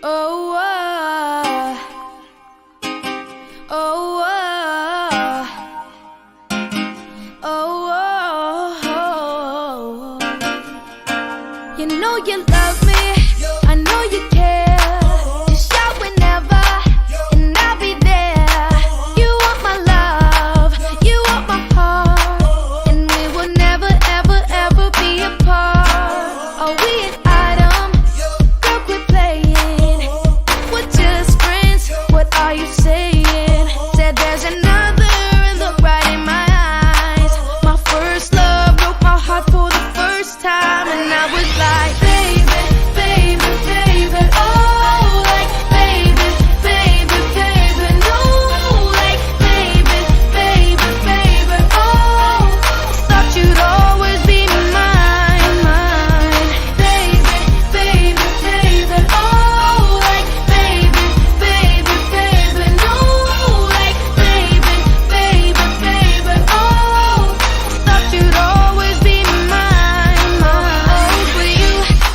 Oh, oh, oh, oh, oh. You know you love me, I know you care. Just shout whenever, and I'll be there. You want my love, you want my heart, and we will never, ever, ever be apart. Are we an item? Girl, quit playing. We're just friends, what are you saying? Said there's another, look right in my eyes. My first love broke my heart for the first time, and I was like, baby, baby, baby, oh, like, baby, baby, baby, no, like, baby, baby, baby, oh, thought you'd always be mine, mine, baby, baby, baby, oh, like, baby, baby, baby, no, like, baby, baby, baby, oh, thought you'd always be mine, mine. For you,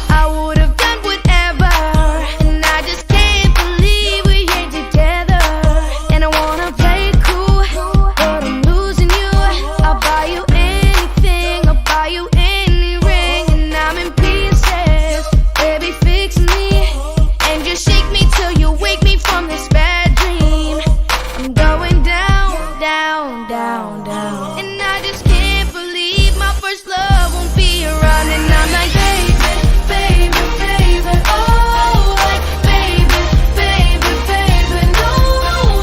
I would have done whatever, and I just can't believe we ain't together. And I wanna play it cool, but I'm losing you. I'll buy you anything, I'll buy you any ring, and I'm in pieces. Baby, fix me, and just shake me till you wake me from this bad dream. I'm going down, down, down, down, and I just can't believe my first love won't be around. And I'm like, baby, baby, baby, oh, like, baby, baby, baby, no,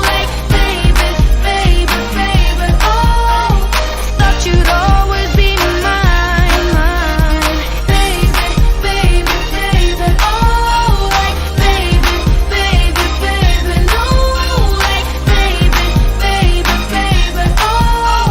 like, baby, baby, baby, oh, thought you'd always be mine, mine, baby, baby, baby, oh, like, baby, baby, baby, no, like, baby, baby, baby, oh,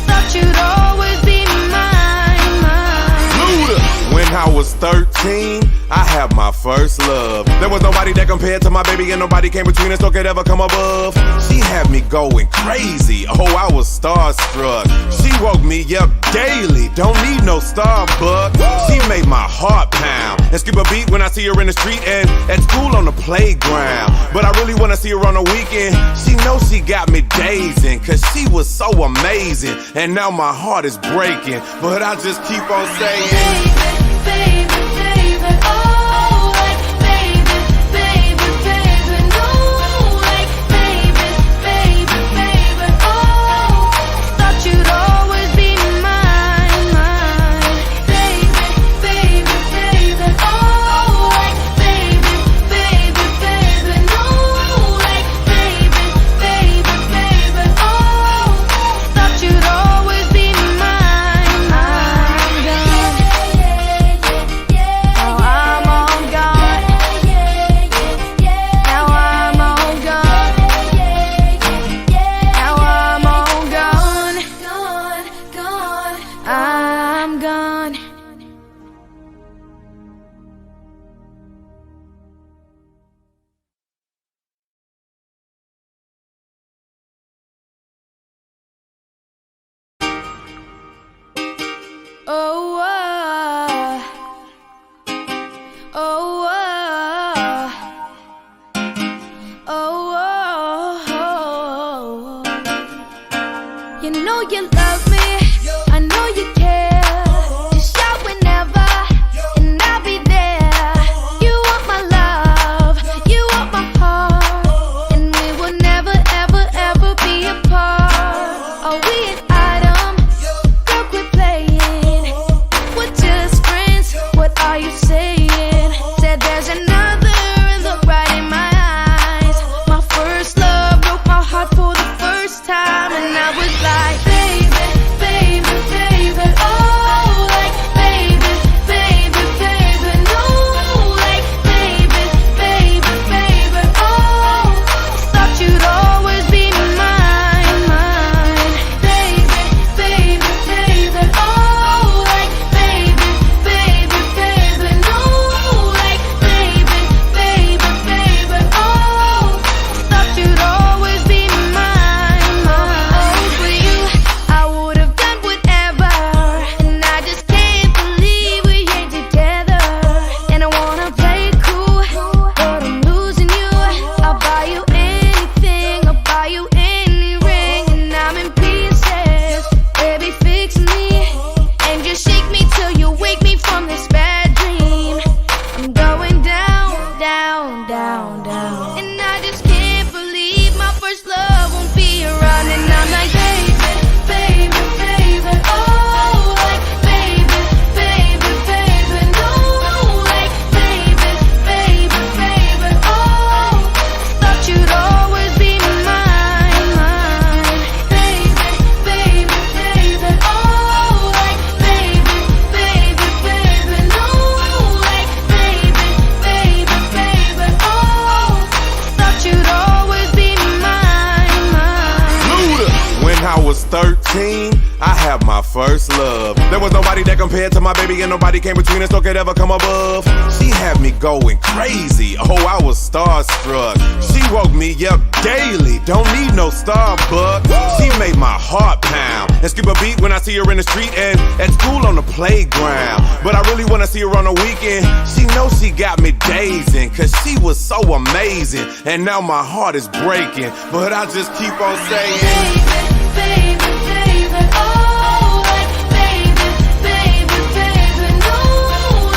thought you'd always be mine, mine. Luda. When I was 13, I had my first love. There was nobody that compared to my baby, and nobody came between us or could ever come above. She had me going crazy, oh, I was starstruck. She woke me up daily, don't need no Starbucks. She made my heart pound and skip a beat when I see her in the street and at school on the playground. But I really wanna see her on the weekend. She knows she got me dazing, cause she was so amazing. And now my heart is breaking, but I just keep on saying, Baby, baby, oh, like, baby, baby, baby, no, like, baby, baby, baby, oh, thought you'd always be mine, mine, baby, baby, baby, oh, like, baby, baby, baby, no, like, baby, baby, baby, oh, thought you'd always be mine, mine. Now I'm all gone. Now I'm all gone. Now I'm all gone. Gone, gone. I'm gone. Oh, oh, oh, oh, oh. You know you love me, I know you care. Just shout whenever, and I'll be there. You want my love, you want my heart, and we will never, ever, ever be apart. Are we an item? Girl, quit playing. We're just friends, what are you saying? Said there's another, look right in my eyes. My first love broke my heart for the first time, and I was like, baby, baby, baby, oh, like, baby, baby, baby, no, like, baby, baby, baby, oh, thought you'd always be mine, mine, baby, baby, baby, oh, like, baby, baby, baby, first love. There was nobody that compared to my baby, and nobody came between us or could ever come above. She had me going crazy, oh, I was starstruck. She woke me up daily, don't need no Starbucks. She made my heart pound and skip a beat when I see her in the street and at school on the playground. But I really wanna see her on the weekend. She knows she got me dazing, cause she was so amazing. And now my heart is breaking, but I just keep on saying, baby, baby, oh, like baby, baby, baby, no,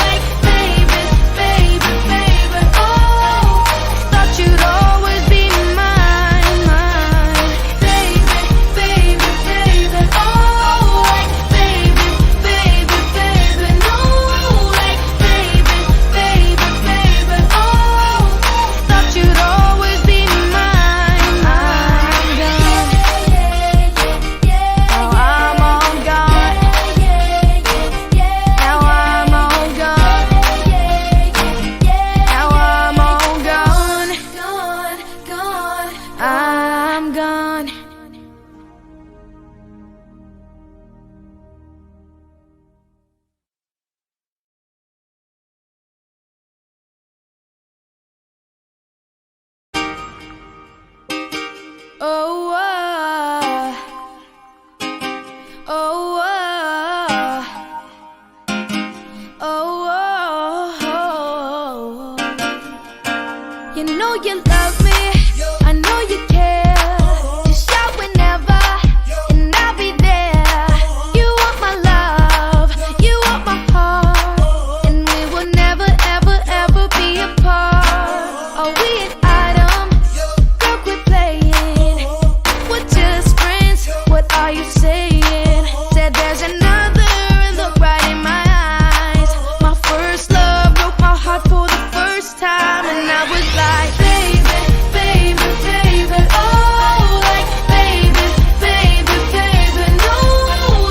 like baby, baby, baby, oh, thought you'd always be mine, mine, baby, baby, baby, oh, like baby, baby, baby, no, like baby, baby, baby, oh, thought you'd always be mine, I'm gone. Now I'm all gone. Now I'm all gone. Now I'm all gone. Gone, gone. I'm gone. Oh, oh, oh, oh, you know you love me, I know you care. Just shout whenever, and I'll be there. You want my love, you want my heart, and we will never, ever, ever be apart. Are we an item? Girl, quit playing. We're just friends, what are you saying? Said there's another, look right in my eyes. My first love broke my heart for the first time, and I was like, baby, baby, baby, oh, like baby, baby, baby, no,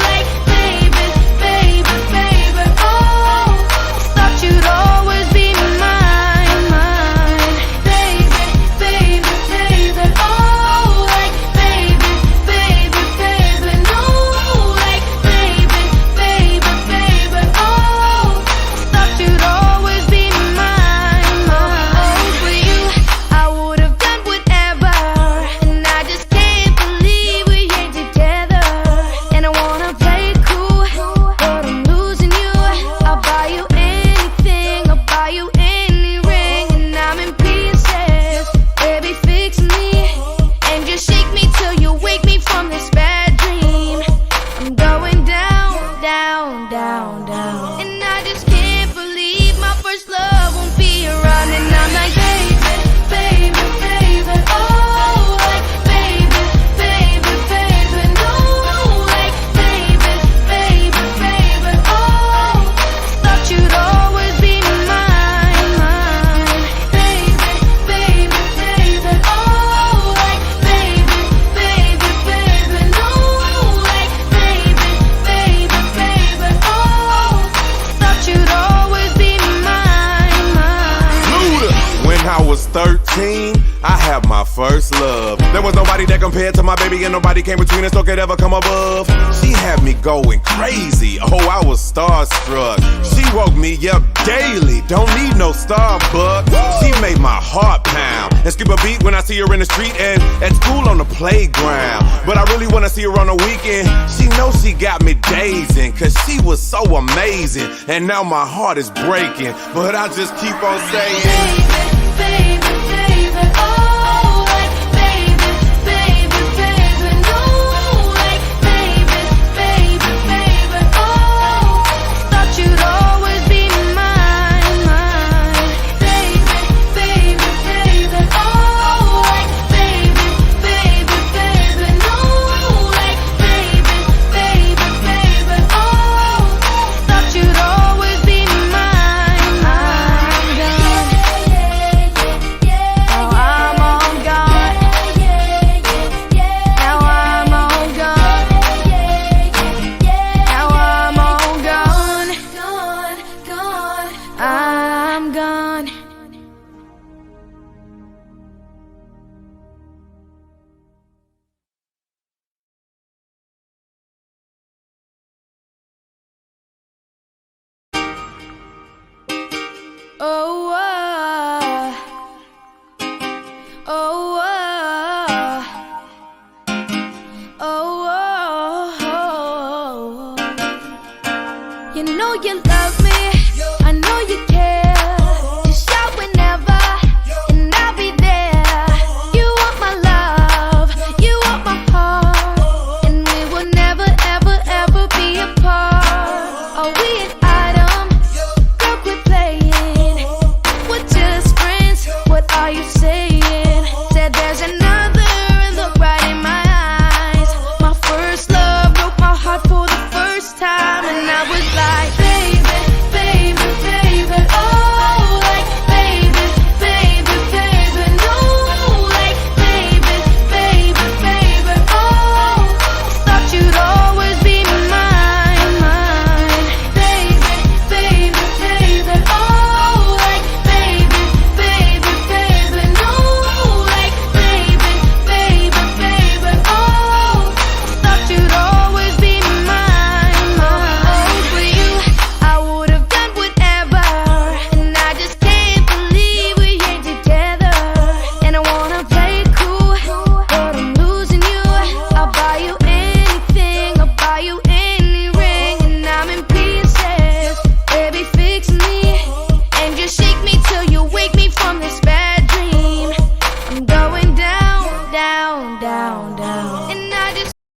like baby, baby, baby, oh, thought you'd always be mine, mine, baby, baby, baby, oh, like baby, baby, baby, no, like baby, baby, baby, oh, thought you'd always be mine, mine. For you, I would have done whatever, and I just can't believe we ain't together. And I wanna play it cool, but I'm losing you. I'll buy you anything, I'll buy you any ring, and I'm in pieces. Baby, fix me, and just shake me till you wake me from this bad dream. I'm going down, down, down, down, and I just can't believe my first love won't be around. And I'm like, baby, baby, baby, oh, like baby, baby, baby, no, like baby, baby, baby, oh, thought you'd always be mine, mine, baby, baby, baby, oh, like baby, baby, baby, no, like baby, baby, baby, oh, thought you'd always be mine, mine. Luda. When I was 13, I had my first love. There was nobody that compared to my baby, and nobody came between us or could ever come above. She had me going crazy, oh, I was starstruck. She woke me up daily, don't need no Starbucks. She made my heart pound and skip a beat when I see her in the street and at school on the playground. But I really wanna see her on the weekend. She knows she got me dazing, cause she was so amazing. And now my heart is breaking, but I just keep on saying, baby, baby, oh, like baby, baby, baby, no, like baby, baby, baby, oh, thought you'd always be mine, mine, baby, baby, baby, oh, like baby, baby, baby, no, like baby, baby, baby, oh, thought you'd always be mine, I'm gone. Oh, oh, oh, oh, oh. You know you